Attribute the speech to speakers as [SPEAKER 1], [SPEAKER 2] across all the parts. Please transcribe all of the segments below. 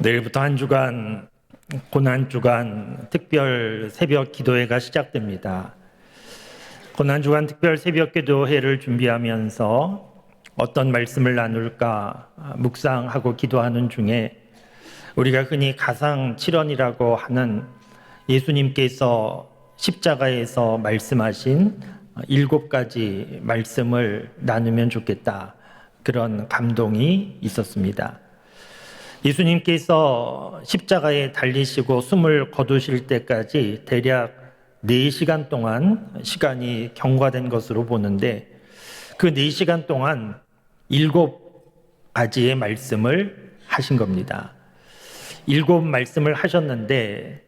[SPEAKER 1] 내일부터 한 주간 고난주간 특별 새벽 기도회가 시작됩니다. 고난주간 특별 새벽 기도회를 준비하면서 어떤 말씀을 나눌까 묵상하고 기도하는 중에 우리가 흔히 가상칠언이라고 하는 예수님께서 십자가에서 말씀하신 7가지 말씀을 나누면 좋겠다, 그런 감동이 있었습니다. 예수님께서 십자가에 달리시고 숨을 거두실 때까지 대략 4시간 동안 시간이 경과된 것으로 보는데, 그 4시간 동안 7가지의 말씀을 하신 겁니다. 7말씀을 하셨는데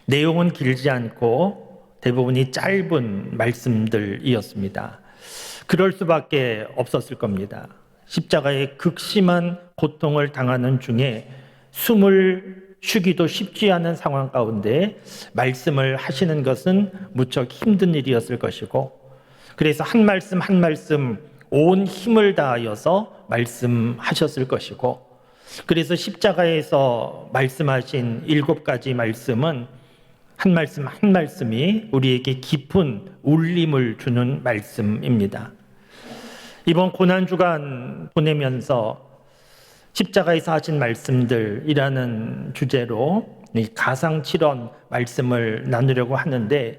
[SPEAKER 1] 내용은 길지 않고 대부분이 짧은 말씀들이었습니다. 그럴 수밖에 없었을 겁니다. 십자가의 극심한 고통을 당하는 중에 숨을 쉬기도 쉽지 않은 상황 가운데 말씀을 하시는 것은 무척 힘든 일이었을 것이고, 그래서 한 말씀 한 말씀 온 힘을 다하여서 말씀하셨을 것이고, 그래서 십자가에서 말씀하신 7가지 말씀은 한 말씀 한 말씀이 우리에게 깊은 울림을 주는 말씀입니다. 이번 고난주간 보내면서 십자가에서 하신 말씀들이라는 주제로 가상칠언 말씀을 나누려고 하는데,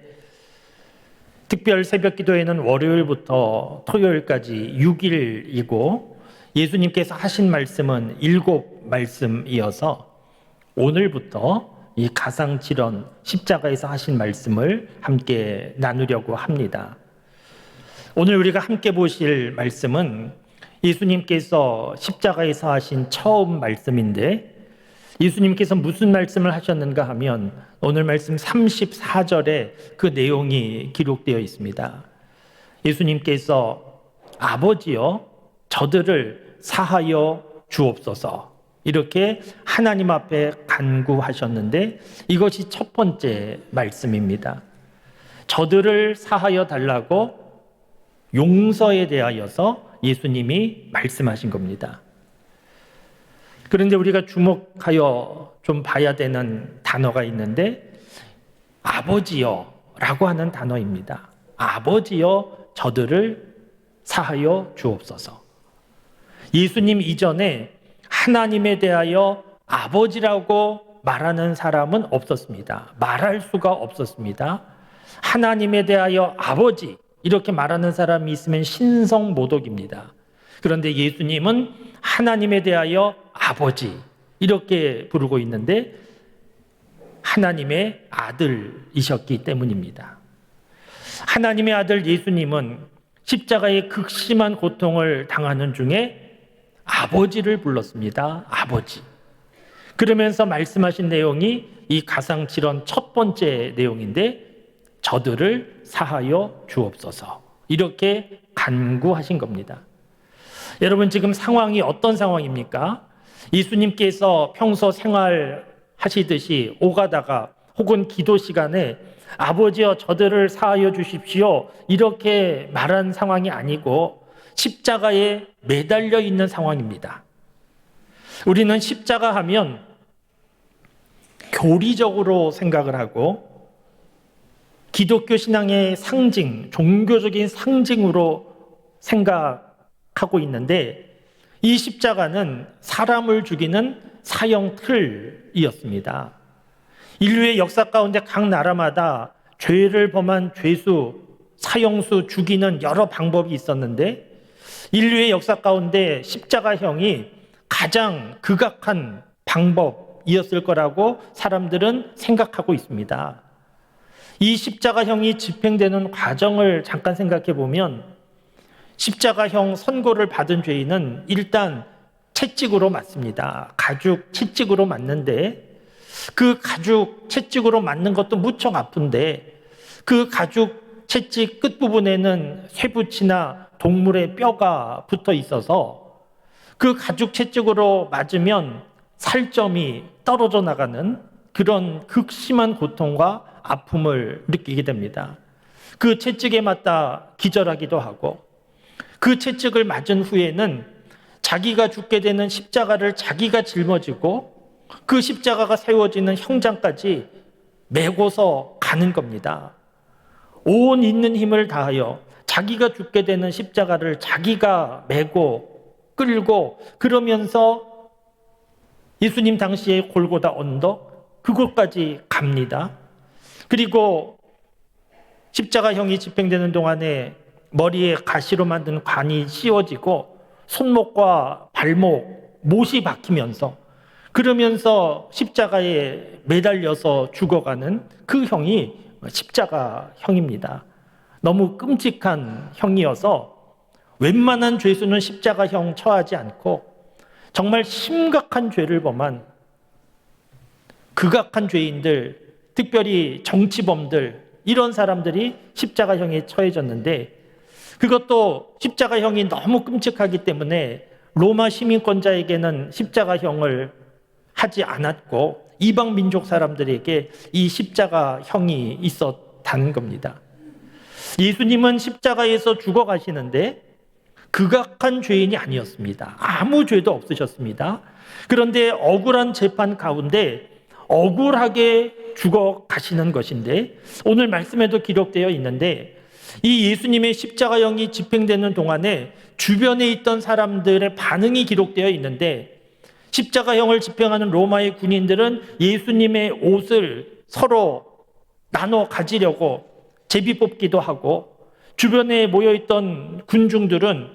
[SPEAKER 1] 특별 새벽 기도회는 월요일부터 토요일까지 6일이고 예수님께서 하신 말씀은 7말씀이어서 오늘부터 이 가상칠언 십자가에서 하신 말씀을 함께 나누려고 합니다. 오늘 우리가 함께 보실 말씀은 예수님께서 십자가에서 하신 처음 말씀인데, 예수님께서 무슨 말씀을 하셨는가 하면 오늘 말씀 34절에 그 내용이 기록되어 있습니다. 예수님께서 아버지여 저들을 사하여 주옵소서, 이렇게 하나님 앞에 간구하셨는데 이것이 첫 번째 말씀입니다. 저들을 사하여 달라고 용서에 대하여서 예수님이 말씀하신 겁니다. 그런데 우리가 주목하여 좀 봐야 되는 단어가 있는데 아버지여 라고 하는 단어입니다. 아버지여 저들을 사하여 주옵소서. 예수님 이전에 하나님에 대하여 아버지라고 말하는 사람은 없었습니다. 말할 수가 없었습니다. 하나님에 대하여 아버지 이렇게 말하는 사람이 있으면 신성모독입니다. 그런데 예수님은 하나님에 대하여 아버지 이렇게 부르고 있는데 하나님의 아들이셨기 때문입니다. 하나님의 아들 예수님은 십자가의 극심한 고통을 당하는 중에 아버지를 불렀습니다. 아버지. 그러면서 말씀하신 내용이 이 가상칠언 첫 번째 내용인데 저들을 사하여 주옵소서, 이렇게 간구하신 겁니다. 여러분, 지금 상황이 어떤 상황입니까? 예수님께서 평소 생활하시듯이 오가다가 혹은 기도 시간에 아버지여 저들을 사하여 주십시오 이렇게 말한 상황이 아니고 십자가에 매달려 있는 상황입니다. 우리는 십자가 하면 교리적으로 생각을 하고 기독교 신앙의 상징, 종교적인 상징으로 생각하고 있는데 이 십자가는 사람을 죽이는 사형 틀이었습니다. 인류의 역사 가운데 각 나라마다 죄를 범한 죄수, 사형수 죽이는 여러 방법이 있었는데 인류의 역사 가운데 십자가형이 가장 극악한 방법이었을 거라고 사람들은 생각하고 있습니다. 이 십자가형이 집행되는 과정을 잠깐 생각해 보면 십자가형 선고를 받은 죄인은 일단 채찍으로 맞습니다. 가죽 채찍으로 맞는데 그 가죽 채찍으로 맞는 것도 무척 아픈데 그 가죽 채찍 끝부분에는 쇠붙이나 동물의 뼈가 붙어 있어서 그 가죽 채찍으로 맞으면 살점이 떨어져 나가는 그런 극심한 고통과 아픔을 느끼게 됩니다. 그 채찍에 맞다 기절하기도 하고 그 채찍을 맞은 후에는 자기가 죽게 되는 십자가를 자기가 짊어지고 그 십자가가 세워지는 형장까지 메고서 가는 겁니다. 온 있는 힘을 다하여 자기가 죽게 되는 십자가를 자기가 메고 끌고, 그러면서 예수님 당시에 골고다 언덕 그곳까지 갑니다. 그리고 십자가형이 집행되는 동안에 머리에 가시로 만든 관이 씌워지고 손목과 발목, 못이 박히면서, 그러면서 십자가에 매달려서 죽어가는 그 형이 십자가형입니다. 너무 끔찍한 형이어서 웬만한 죄수는 십자가형 처하지 않고 정말 심각한 죄를 범한 극악한 죄인들, 특별히 정치범들, 이런 사람들이 십자가형에 처해졌는데, 그것도 십자가형이 너무 끔찍하기 때문에 로마 시민권자에게는 십자가형을 하지 않았고 이방 민족 사람들에게 이 십자가형이 있었다는 겁니다. 예수님은 십자가에서 죽어가시는데 극악한 죄인이 아니었습니다. 아무 죄도 없으셨습니다. 그런데 억울한 재판 가운데 억울하게 죽어가시는 것인데, 오늘 말씀에도 기록되어 있는데 이 예수님의 십자가형이 집행되는 동안에 주변에 있던 사람들의 반응이 기록되어 있는데, 십자가형을 집행하는 로마의 군인들은 예수님의 옷을 서로 나눠 가지려고 제비 뽑기도 하고, 주변에 모여있던 군중들은,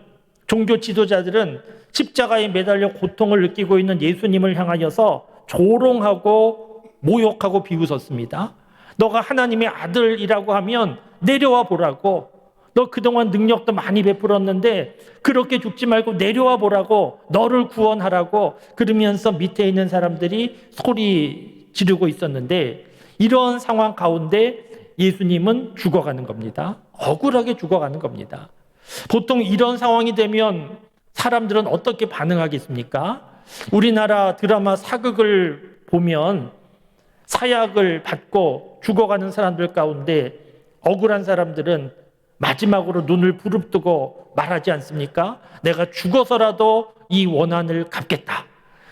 [SPEAKER 1] 종교 지도자들은 십자가에 매달려 고통을 느끼고 있는 예수님을 향하여서 조롱하고 모욕하고 비웃었습니다. 너가 하나님의 아들이라고 하면 내려와 보라고, 너 그동안 능력도 많이 베풀었는데 그렇게 죽지 말고 내려와 보라고, 너를 구원하라고, 그러면서 밑에 있는 사람들이 소리 지르고 있었는데, 이런 상황 가운데 예수님은 죽어가는 겁니다. 억울하게 죽어가는 겁니다. 보통 이런 상황이 되면 사람들은 어떻게 반응하겠습니까? 우리나라 드라마 사극을 보면 사약을 받고 죽어가는 사람들 가운데 억울한 사람들은 마지막으로 눈을 부릅뜨고 말하지 않습니까? 내가 죽어서라도 이 원한을 갚겠다.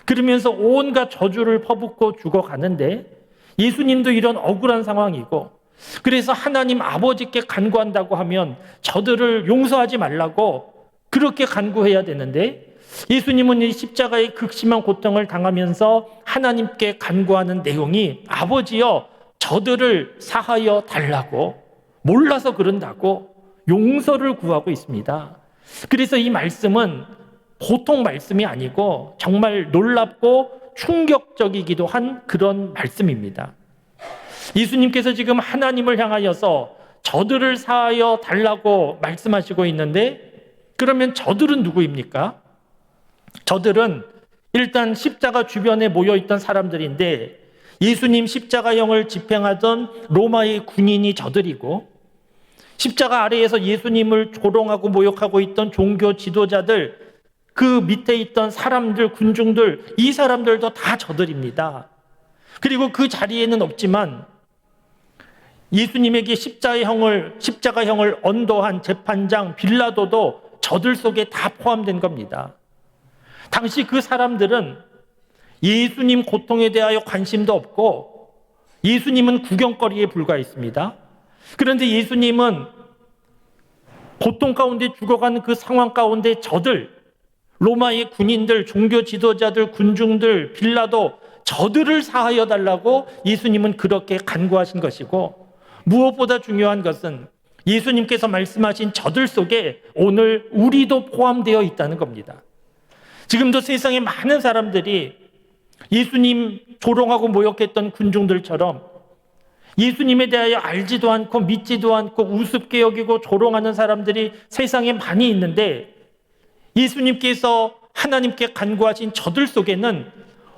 [SPEAKER 1] 그러면서 온갖 저주를 퍼붓고 죽어가는데, 예수님도 이런 억울한 상황이고, 그래서 하나님 아버지께 간구한다고 하면 저들을 용서하지 말라고 그렇게 간구해야 되는데, 예수님은 이 십자가의 극심한 고통을 당하면서 하나님께 간구하는 내용이 아버지여 저들을 사하여 달라고, 몰라서 그런다고 용서를 구하고 있습니다. 그래서 이 말씀은 보통 말씀이 아니고 정말 놀랍고 충격적이기도 한 그런 말씀입니다. 예수님께서 지금 하나님을 향하여서 저들을 사하여 달라고 말씀하시고 있는데, 그러면 저들은 누구입니까? 저들은 일단 십자가 주변에 모여있던 사람들인데, 예수님 십자가형을 집행하던 로마의 군인이 저들이고, 십자가 아래에서 예수님을 조롱하고 모욕하고 있던 종교 지도자들, 그 밑에 있던 사람들, 군중들, 이 사람들도 다 저들입니다. 그리고 그 자리에는 없지만 예수님에게 십자가형을 언도한 재판장 빌라도도 저들 속에 다 포함된 겁니다. 당시 그 사람들은 예수님 고통에 대하여 관심도 없고 예수님은 구경거리에 불과했습니다. 그런데 예수님은 고통 가운데 죽어가는 그 상황 가운데 저들, 로마의 군인들, 종교 지도자들, 군중들, 빌라도, 저들을 사하여 달라고 예수님은 그렇게 간구하신 것이고, 무엇보다 중요한 것은 예수님께서 말씀하신 저들 속에 오늘 우리도 포함되어 있다는 겁니다. 지금도 세상에 많은 사람들이 예수님 조롱하고 모욕했던 군중들처럼 예수님에 대하여 알지도 않고 믿지도 않고 우습게 여기고 조롱하는 사람들이 세상에 많이 있는데, 예수님께서 하나님께 간구하신 저들 속에는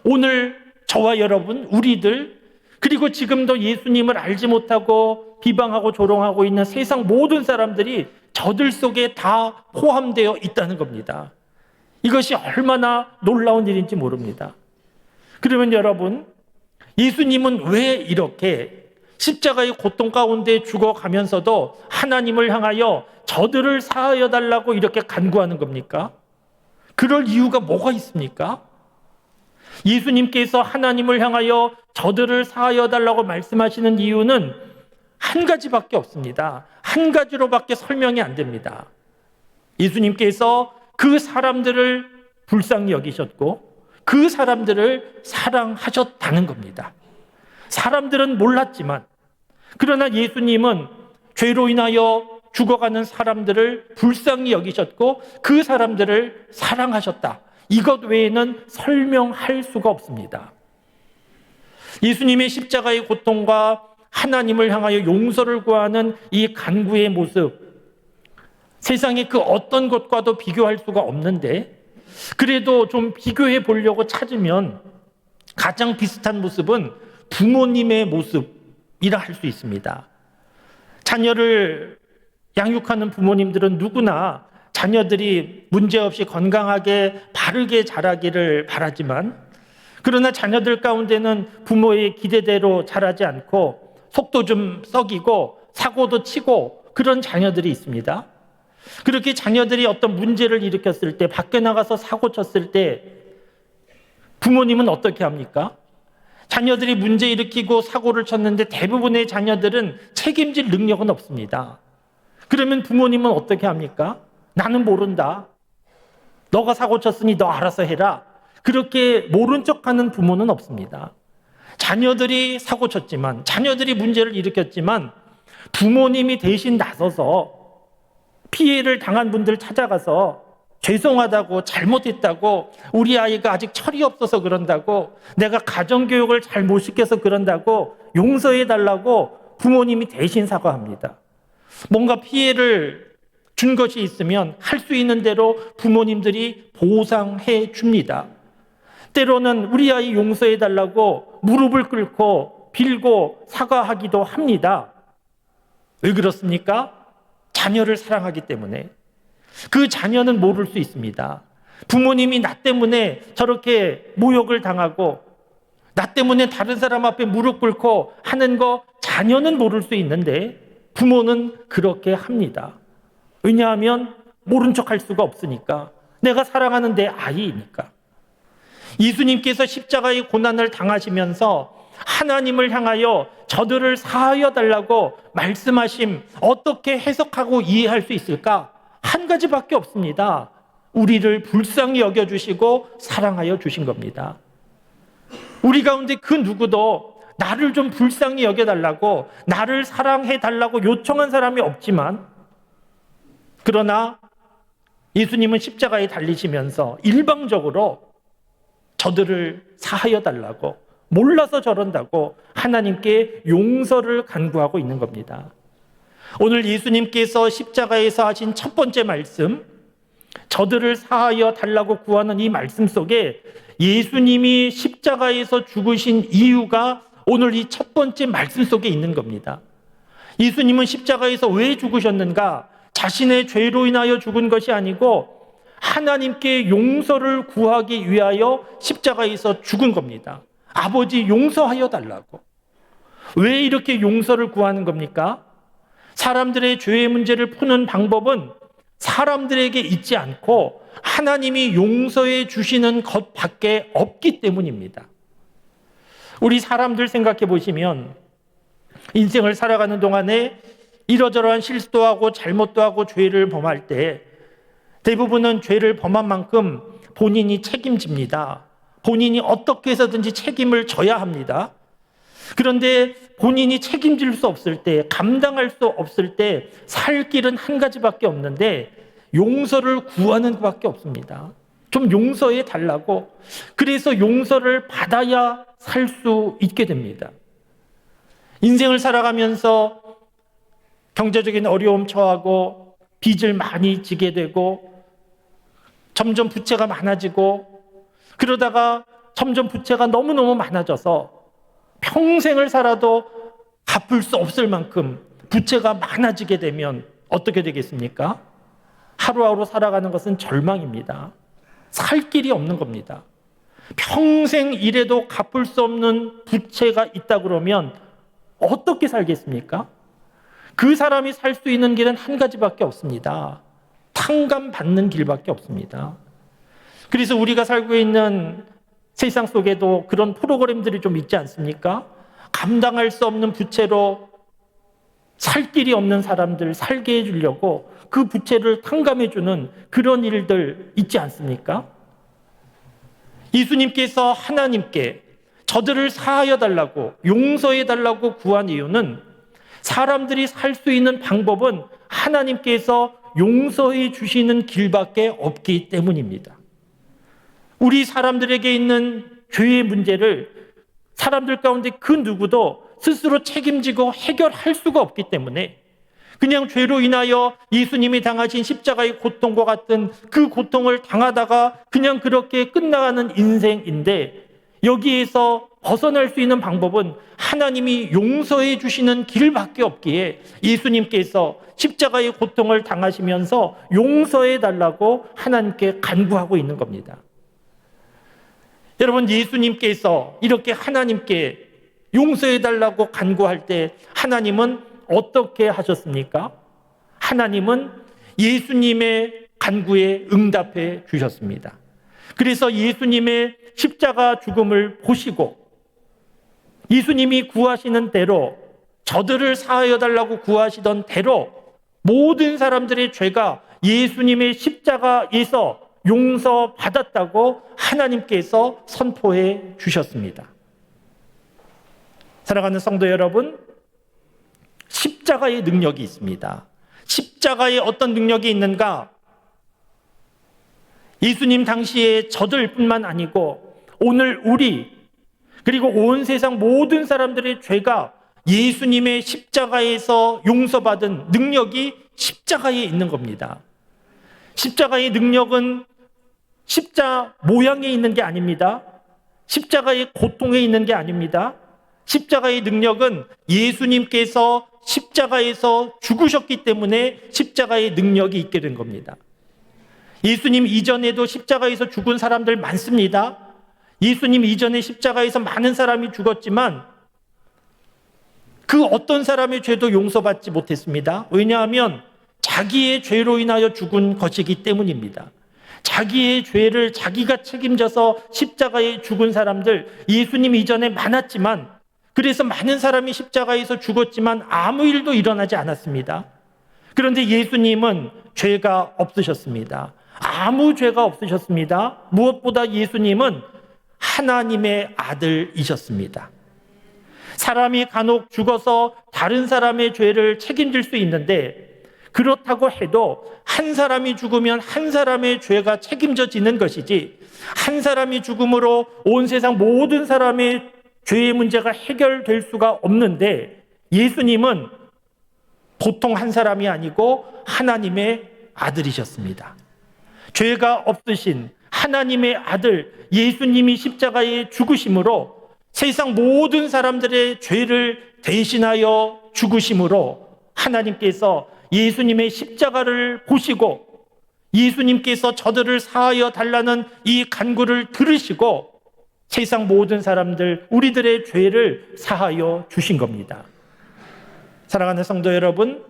[SPEAKER 1] 오늘 저와 여러분, 우리들, 그리고 지금도 예수님을 알지 못하고 비방하고 조롱하고 있는 세상 모든 사람들이 저들 속에 다 포함되어 있다는 겁니다. 이것이 얼마나 놀라운 일인지 모릅니다. 그러면 여러분, 예수님은 왜 이렇게 십자가의 고통 가운데 죽어가면서도 하나님을 향하여 저들을 사하여 달라고 이렇게 간구하는 겁니까? 그럴 이유가 뭐가 있습니까? 예수님께서 하나님을 향하여 저들을 사하여 달라고 말씀하시는 이유는 한 가지밖에 없습니다. 한 가지로밖에 설명이 안 됩니다. 예수님께서 그 사람들을 불쌍히 여기셨고 그 사람들을 사랑하셨다는 겁니다. 사람들은 몰랐지만 그러나 예수님은 죄로 인하여 죽어가는 사람들을 불쌍히 여기셨고 그 사람들을 사랑하셨다. 이것 외에는 설명할 수가 없습니다. 예수님의 십자가의 고통과 하나님을 향하여 용서를 구하는 이 간구의 모습, 세상의 그 어떤 것과도 비교할 수가 없는데 그래도 좀 비교해 보려고 찾으면 가장 비슷한 모습은 부모님의 모습이라 할 수 있습니다. 자녀를 양육하는 부모님들은 누구나 자녀들이 문제없이 건강하게 바르게 자라기를 바라지만 그러나 자녀들 가운데는 부모의 기대대로 자라지 않고 속도 좀 썩이고 사고도 치고 그런 자녀들이 있습니다. 그렇게 자녀들이 어떤 문제를 일으켰을 때 밖에 나가서 사고 쳤을 때 부모님은 어떻게 합니까? 자녀들이 문제 일으키고 사고를 쳤는데 대부분의 자녀들은 책임질 능력은 없습니다. 그러면 부모님은 어떻게 합니까? 나는 모른다. 너가 사고 쳤으니 너 알아서 해라. 그렇게 모른 척하는 부모는 없습니다. 자녀들이 사고 쳤지만 자녀들이 문제를 일으켰지만 부모님이 대신 나서서 피해를 당한 분들 찾아가서 죄송하다고 잘못했다고 우리 아이가 아직 철이 없어서 그런다고 내가 가정교육을 잘 못 시켜서 그런다고 용서해달라고 부모님이 대신 사과합니다. 뭔가 피해를 준 것이 있으면 할 수 있는 대로 부모님들이 보상해 줍니다. 때로는 우리 아이 용서해달라고 무릎을 꿇고 빌고 사과하기도 합니다. 왜 그렇습니까? 자녀를 사랑하기 때문에. 그 자녀는 모를 수 있습니다. 부모님이 나 때문에 저렇게 모욕을 당하고 나 때문에 다른 사람 앞에 무릎 꿇고 하는 거 자녀는 모를 수 있는데 부모는 그렇게 합니다. 왜냐하면 모른 척할 수가 없으니까. 내가 사랑하는 내 아이니까. 예수님께서 십자가의 고난을 당하시면서 하나님을 향하여 저들을 사하여 달라고 말씀하심 어떻게 해석하고 이해할 수 있을까? 한 가지밖에 없습니다. 우리를 불쌍히 여겨주시고 사랑하여 주신 겁니다. 우리 가운데 그 누구도 나를 좀 불쌍히 여겨달라고 나를 사랑해달라고 요청한 사람이 없지만 그러나 예수님은 십자가에 달리시면서 일방적으로 저들을 사하여 달라고 몰라서 저런다고 하나님께 용서를 간구하고 있는 겁니다. 오늘 예수님께서 십자가에서 하신 첫 번째 말씀, 저들을 사하여 달라고 구하는 이 말씀 속에 예수님이 십자가에서 죽으신 이유가 오늘 이 첫 번째 말씀 속에 있는 겁니다. 예수님은 십자가에서 왜 죽으셨는가? 자신의 죄로 인하여 죽은 것이 아니고 하나님께 용서를 구하기 위하여 십자가에서 죽은 겁니다. 아버지 용서하여 달라고. 왜 이렇게 용서를 구하는 겁니까? 사람들의 죄의 문제를 푸는 방법은 사람들에게 있지 않고 하나님이 용서해 주시는 것밖에 없기 때문입니다. 우리 사람들 생각해 보시면 인생을 살아가는 동안에 이러저러한 실수도 하고 잘못도 하고 죄를 범할 때 대부분은 죄를 범한 만큼 본인이 책임집니다. 본인이 어떻게 해서든지 책임을 져야 합니다. 그런데 본인이 책임질 수 없을 때, 감당할 수 없을 때 살 길은 한 가지밖에 없는데 용서를 구하는 것밖에 없습니다. 좀 용서해 달라고. 그래서 용서를 받아야 살 수 있게 됩니다. 인생을 살아가면서 경제적인 어려움 처하고 빚을 많이 지게 되고 점점 부채가 많아지고 그러다가 점점 부채가 너무너무 많아져서 평생을 살아도 갚을 수 없을 만큼 부채가 많아지게 되면 어떻게 되겠습니까? 하루하루 살아가는 것은 절망입니다. 살 길이 없는 겁니다. 평생 일해도 갚을 수 없는 부채가 있다 그러면 어떻게 살겠습니까? 그 사람이 살 수 있는 길은 한 가지밖에 없습니다. 탕감받는 길밖에 없습니다. 그래서 우리가 살고 있는 세상 속에도 그런 프로그램들이 좀 있지 않습니까? 감당할 수 없는 부채로 살 길이 없는 사람들 살게 해주려고 그 부채를 탕감해주는 그런 일들 있지 않습니까? 예수님께서 하나님께 저들을 사하여 달라고, 용서해 달라고 구한 이유는 사람들이 살 수 있는 방법은 하나님께서 용서해 주시는 길밖에 없기 때문입니다. 우리 사람들에게 있는 죄의 문제를 사람들 가운데 그 누구도 스스로 책임지고 해결할 수가 없기 때문에 그냥 죄로 인하여 예수님이 당하신 십자가의 고통과 같은 그 고통을 당하다가 그냥 그렇게 끝나가는 인생인데, 여기에서 벗어날 수 있는 방법은 하나님이 용서해 주시는 길밖에 없기에 예수님께서 십자가의 고통을 당하시면서 용서해 달라고 하나님께 간구하고 있는 겁니다. 여러분, 예수님께서 이렇게 하나님께 용서해 달라고 간구할 때 하나님은 어떻게 하셨습니까? 하나님은 예수님의 간구에 응답해 주셨습니다. 그래서 예수님의 십자가 죽음을 보시고 예수님이 구하시는 대로, 저들을 사하여 달라고 구하시던 대로 모든 사람들의 죄가 예수님의 십자가에서 용서받았다고 하나님께서 선포해 주셨습니다. 사랑하는 성도 여러분, 십자가의 능력이 있습니다. 십자가에 어떤 능력이 있는가? 예수님 당시에 저들뿐만 아니고 오늘 우리, 그리고 온 세상 모든 사람들의 죄가 예수님의 십자가에서 용서받은 능력이 십자가에 있는 겁니다. 십자가의 능력은 십자 모양에 있는 게 아닙니다. 십자가의 고통에 있는 게 아닙니다. 십자가의 능력은 예수님께서 십자가에서 죽으셨기 때문에 십자가의 능력이 있게 된 겁니다. 예수님 이전에도 십자가에서 죽은 사람들 많습니다. 예수님 이전에 십자가에서 많은 사람이 죽었지만 그 어떤 사람의 죄도 용서받지 못했습니다. 왜냐하면 자기의 죄로 인하여 죽은 것이기 때문입니다. 자기의 죄를 자기가 책임져서 십자가에 죽은 사람들 예수님 이전에 많았지만, 그래서 많은 사람이 십자가에서 죽었지만 아무 일도 일어나지 않았습니다. 그런데 예수님은 죄가 없으셨습니다. 아무 죄가 없으셨습니다. 무엇보다 예수님은 하나님의 아들이셨습니다. 사람이 간혹 죽어서 다른 사람의 죄를 책임질 수 있는데, 그렇다고 해도 한 사람이 죽으면 한 사람의 죄가 책임져지는 것이지, 한 사람이 죽음으로 온 세상 모든 사람의 죄의 문제가 해결될 수가 없는데, 예수님은 보통 한 사람이 아니고 하나님의 아들이셨습니다. 죄가 없으신 하나님의 아들 예수님이 십자가에 죽으심으로, 세상 모든 사람들의 죄를 대신하여 죽으심으로 하나님께서 예수님의 십자가를 보시고 예수님께서 저들을 사하여 달라는 이 간구를 들으시고 세상 모든 사람들, 우리들의 죄를 사하여 주신 겁니다. 사랑하는 성도 여러분,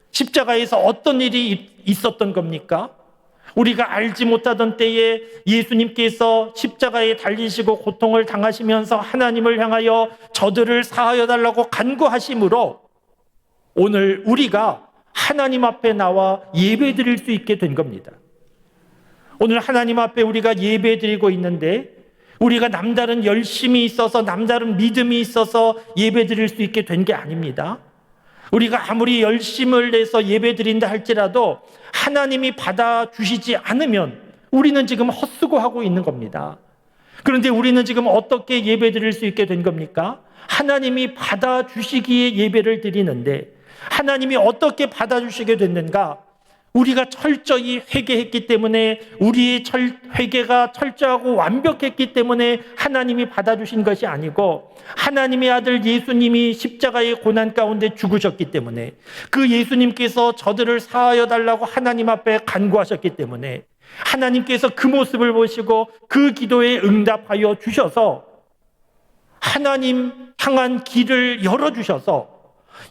[SPEAKER 1] 십자가에서 어떤 일이 있었던 겁니까? 우리가 알지 못하던 때에 예수님께서 십자가에 달리시고 고통을 당하시면서 하나님을 향하여 저들을 사하여 달라고 간구하심으로 오늘 우리가 하나님 앞에 나와 예배 드릴 수 있게 된 겁니다. 오늘 하나님 앞에 우리가 예배 드리고 있는데, 우리가 남다른 열심이 있어서, 남다른 믿음이 있어서 예배 드릴 수 있게 된 게 아닙니다. 우리가 아무리 열심을 내서 예배 드린다 할지라도 하나님이 받아주시지 않으면 우리는 지금 헛수고하고 있는 겁니다. 그런데 우리는 지금 어떻게 예배 드릴 수 있게 된 겁니까? 하나님이 받아주시기에 예배를 드리는데, 하나님이 어떻게 받아주시게 됐는가? 우리가 철저히 회개했기 때문에, 우리의 회개가 철저하고 완벽했기 때문에 하나님이 받아주신 것이 아니고, 하나님의 아들 예수님이 십자가의 고난 가운데 죽으셨기 때문에, 그 예수님께서 저들을 사하여 달라고 하나님 앞에 간구하셨기 때문에 하나님께서 그 모습을 보시고 그 기도에 응답하여 주셔서 하나님 향한 길을 열어주셔서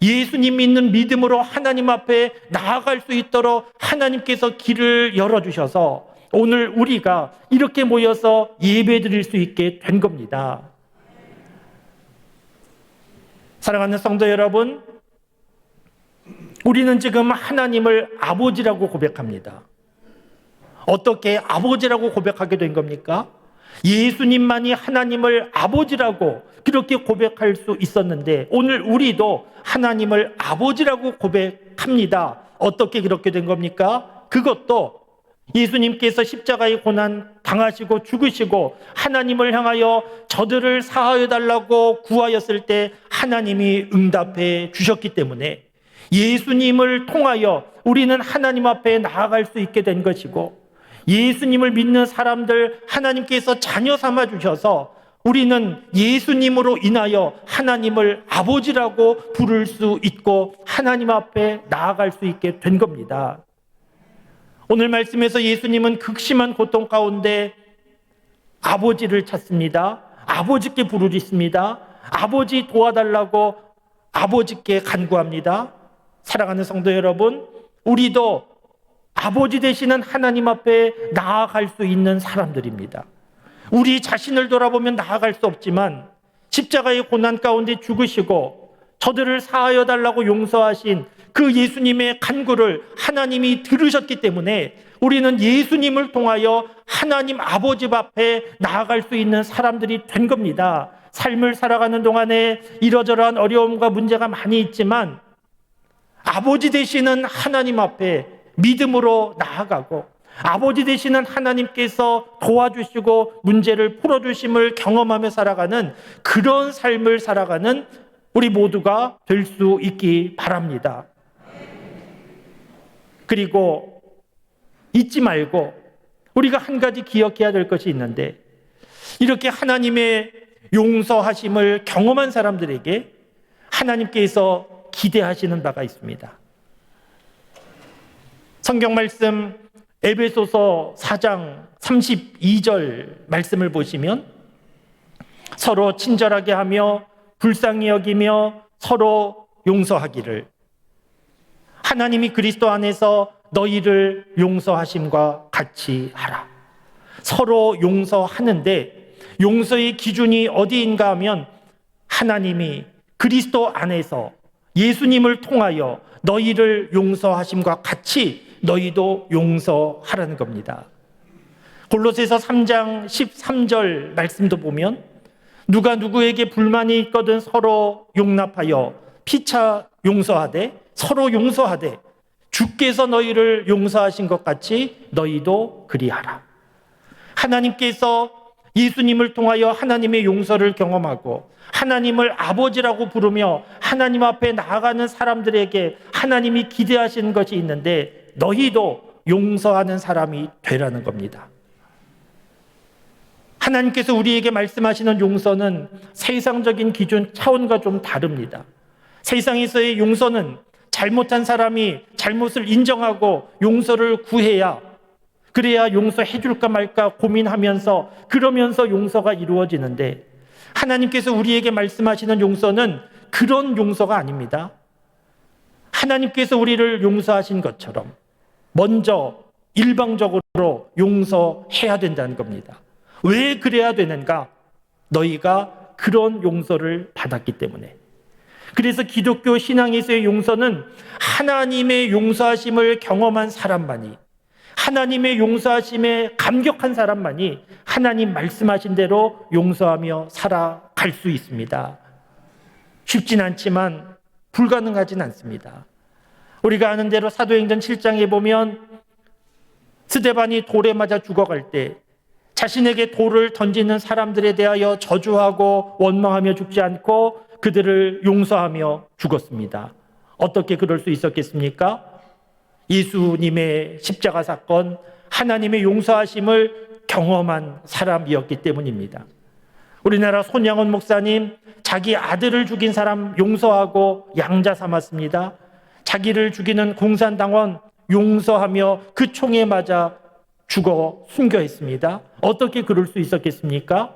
[SPEAKER 1] 예수님 믿는 믿음으로 하나님 앞에 나아갈 수 있도록 하나님께서 길을 열어주셔서 오늘 우리가 이렇게 모여서 예배드릴 수 있게 된 겁니다. 사랑하는 성도 여러분, 우리는 지금 하나님을 아버지라고 고백합니다. 어떻게 아버지라고 고백하게 된 겁니까? 예수님만이 하나님을 아버지라고 그렇게 고백할 수 있었는데 오늘 우리도 하나님을 아버지라고 고백합니다. 어떻게 그렇게 된 겁니까? 그것도 예수님께서 십자가의 고난 당하시고 죽으시고 하나님을 향하여 저들을 사하여 달라고 구하였을 때 하나님이 응답해 주셨기 때문에 예수님을 통하여 우리는 하나님 앞에 나아갈 수 있게 된 것이고, 예수님을 믿는 사람들 하나님께서 자녀 삼아 주셔서 우리는 예수님으로 인하여 하나님을 아버지라고 부를 수 있고 하나님 앞에 나아갈 수 있게 된 겁니다. 오늘 말씀에서 예수님은 극심한 고통 가운데 아버지를 찾습니다. 아버지께 부르짖습니다. 아버지 도와달라고 아버지께 간구합니다. 사랑하는 성도 여러분, 우리도 아버지 되시는 하나님 앞에 나아갈 수 있는 사람들입니다. 우리 자신을 돌아보면 나아갈 수 없지만 십자가의 고난 가운데 죽으시고 저들을 사하여 달라고 용서하신 그 예수님의 간구를 하나님이 들으셨기 때문에 우리는 예수님을 통하여 하나님 아버지 앞에 나아갈 수 있는 사람들이 된 겁니다. 삶을 살아가는 동안에 이러저러한 어려움과 문제가 많이 있지만 아버지 되시는 하나님 앞에 믿음으로 나아가고 아버지 되시는 하나님께서 도와주시고 문제를 풀어주심을 경험하며 살아가는 그런 삶을 살아가는 우리 모두가 될 수 있기 바랍니다. 그리고 잊지 말고 우리가 한 가지 기억해야 될 것이 있는데, 이렇게 하나님의 용서하심을 경험한 사람들에게 하나님께서 기대하시는 바가 있습니다. 성경 말씀 에베소서 4장 32절 말씀을 보시면 서로 친절하게 하며 불쌍히 여기며 서로 용서하기를, 하나님이 그리스도 안에서 너희를 용서하심과 같이 하라. 서로 용서하는데 용서의 기준이 어디인가 하면 하나님이 그리스도 안에서 예수님을 통하여 너희를 용서하심과 같이 너희도 용서하라는 겁니다. 골로새서 3장 13절 말씀도 보면 누가 누구에게 불만이 있거든 서로 용납하여 피차 용서하되 서로 용서하되 주께서 너희를 용서하신 것 같이 너희도 그리하라. 하나님께서 예수님을 통하여 하나님의 용서를 경험하고 하나님을 아버지라고 부르며 하나님 앞에 나아가는 사람들에게 하나님이 기대하시는 것이 있는데 너희도 용서하는 사람이 되라는 겁니다. 하나님께서 우리에게 말씀하시는 용서는 세상적인 기준 차원과 좀 다릅니다. 세상에서의 용서는 잘못한 사람이 잘못을 인정하고 용서를 구해야, 그래야 용서해 줄까 말까 고민하면서 그러면서 용서가 이루어지는데, 하나님께서 우리에게 말씀하시는 용서는 그런 용서가 아닙니다. 하나님께서 우리를 용서하신 것처럼 먼저 일방적으로 용서해야 된다는 겁니다. 왜 그래야 되는가? 너희가 그런 용서를 받았기 때문에. 그래서 기독교 신앙에서의 용서는 하나님의 용서하심을 경험한 사람만이, 하나님의 용서하심에 감격한 사람만이 하나님 말씀하신 대로 용서하며 살아갈 수 있습니다. 쉽진 않지만 불가능하진 않습니다. 우리가 아는 대로 사도행전 7장에 보면 스데반이 돌에 맞아 죽어갈 때 자신에게 돌을 던지는 사람들에 대하여 저주하고 원망하며 죽지 않고 그들을 용서하며 죽었습니다. 어떻게 그럴 수 있었겠습니까? 예수님의 십자가 사건, 하나님의 용서하심을 경험한 사람이었기 때문입니다. 우리나라 손양원 목사님, 자기 아들을 죽인 사람 용서하고 양자 삼았습니다. 자기를 죽이는 공산당원 용서하며 그 총에 맞아 죽어 순교했습니다. 어떻게 그럴 수 있었겠습니까?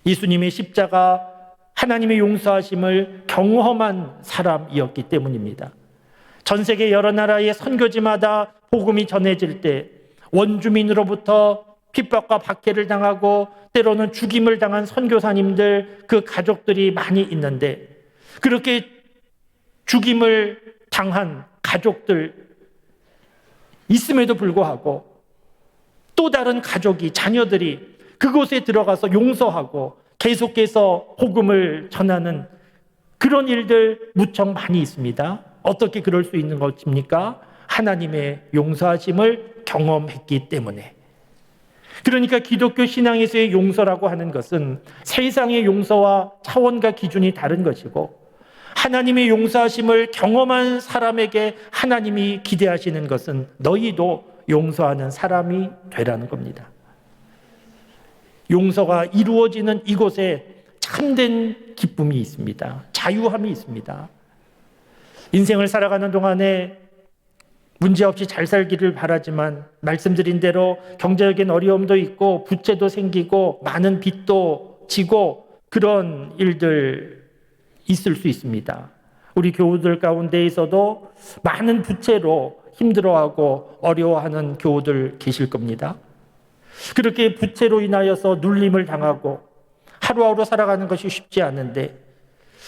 [SPEAKER 1] 예수님의 십자가, 하나님의 용서하심을 경험한 사람이었기 때문입니다. 전 세계 여러 나라의 선교지마다 복음이 전해질 때 원주민으로부터 핍박과 박해를 당하고 때로는 죽임을 당한 선교사님들, 그 가족들이 많이 있는데, 그렇게 죽임을 당한 가족들 있음에도 불구하고 또 다른 가족이, 자녀들이 그곳에 들어가서 용서하고 계속해서 복음을 전하는 그런 일들 무척 많이 있습니다. 어떻게 그럴 수 있는 것입니까? 하나님의 용서하심을 경험했기 때문에. 그러니까 기독교 신앙에서의 용서라고 하는 것은 세상의 용서와 차원과 기준이 다른 것이고, 하나님의 용서하심을 경험한 사람에게 하나님이 기대하시는 것은 너희도 용서하는 사람이 되라는 겁니다. 용서가 이루어지는 이곳에 참된 기쁨이 있습니다. 자유함이 있습니다. 인생을 살아가는 동안에 문제없이 잘 살기를 바라지만, 말씀드린 대로 경제적인 어려움도 있고 부채도 생기고 많은 빚도 지고 그런 일들 있을 수 있습니다. 우리 교우들 가운데에서도 많은 부채로 힘들어하고 어려워하는 교우들 계실 겁니다. 그렇게 부채로 인하여서 눌림을 당하고 하루하루 살아가는 것이 쉽지 않은데,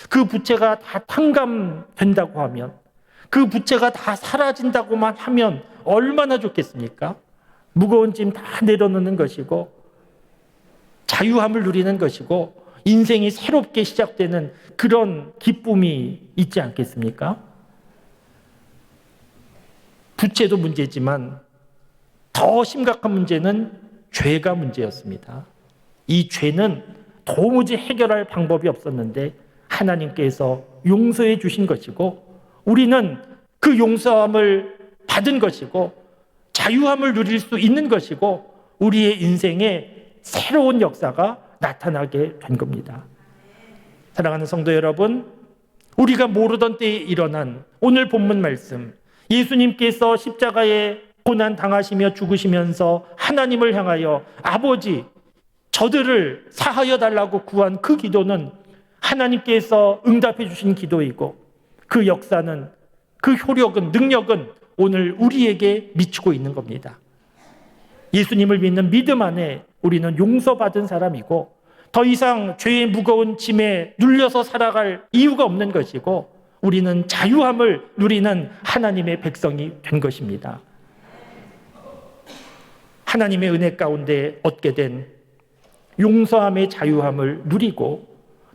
[SPEAKER 1] 그 부채가 다 탕감된다고 하면, 그 부채가 다 사라진다고만 하면 얼마나 좋겠습니까? 무거운 짐 다 내려놓는 것이고 자유함을 누리는 것이고 인생이 새롭게 시작되는 그런 기쁨이 있지 않겠습니까? 부채도 문제지만 더 심각한 문제는 죄가 문제였습니다. 이 죄는 도무지 해결할 방법이 없었는데 하나님께서 용서해 주신 것이고, 우리는 그 용서함을 받은 것이고 자유함을 누릴 수 있는 것이고, 우리의 인생에 새로운 역사가 나타나게 된 겁니다. 사랑하는 성도 여러분, 우리가 모르던 때에 일어난 오늘 본문 말씀, 예수님께서 십자가에 고난 당하시며 죽으시면서 하나님을 향하여 아버지, 저들을 사하여 달라고 구한 그 기도는 하나님께서 응답해 주신 기도이고, 그 역사는, 그 효력은, 능력은 오늘 우리에게 미치고 있는 겁니다. 예수님을 믿는 믿음 안에 우리는 용서받은 사람이고 더 이상 죄의 무거운 짐에 눌려서 살아갈 이유가 없는 것이고, 우리는 자유함을 누리는 하나님의 백성이 된 것입니다. 하나님의 은혜 가운데 얻게 된 용서함의 자유함을 누리고,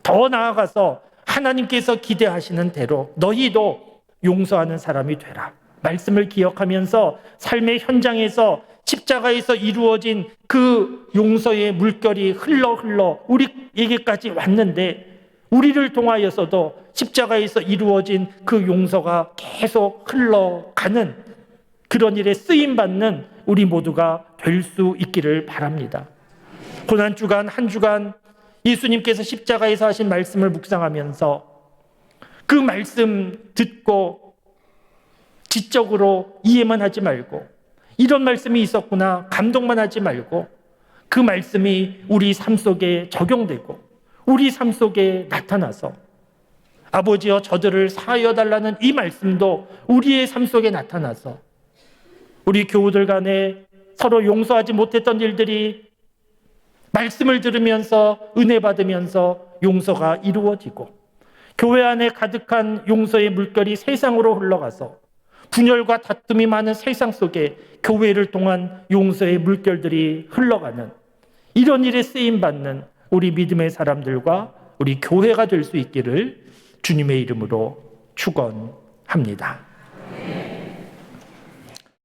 [SPEAKER 1] 더 나아가서 하나님께서 기대하시는 대로 너희도 용서하는 사람이 되라. 말씀을 기억하면서 삶의 현장에서 십자가에서 이루어진 그 용서의 물결이 흘러 우리에게까지 왔는데, 우리를 통하여서도 십자가에서 이루어진 그 용서가 계속 흘러가는 그런 일에 쓰임받는 우리 모두가 될 수 있기를 바랍니다. 고난주간 한 주간 예수님께서 십자가에서 하신 말씀을 묵상하면서 그 말씀 듣고 지적으로 이해만 하지 말고, 이런 말씀이 있었구나 감동만 하지 말고, 그 말씀이 우리 삶 속에 적용되고 우리 삶 속에 나타나서 아버지여 저들을 사하여 달라는 이 말씀도 우리의 삶 속에 나타나서 우리 교우들 간에 서로 용서하지 못했던 일들이 말씀을 들으면서 은혜 받으면서 용서가 이루어지고, 교회 안에 가득한 용서의 물결이 세상으로 흘러가서 분열과 다툼이 많은 세상 속에 교회를 통한 용서의 물결들이 흘러가는 이런 일에 쓰임받는 우리 믿음의 사람들과 우리 교회가 될 수 있기를 주님의 이름으로 축원합니다.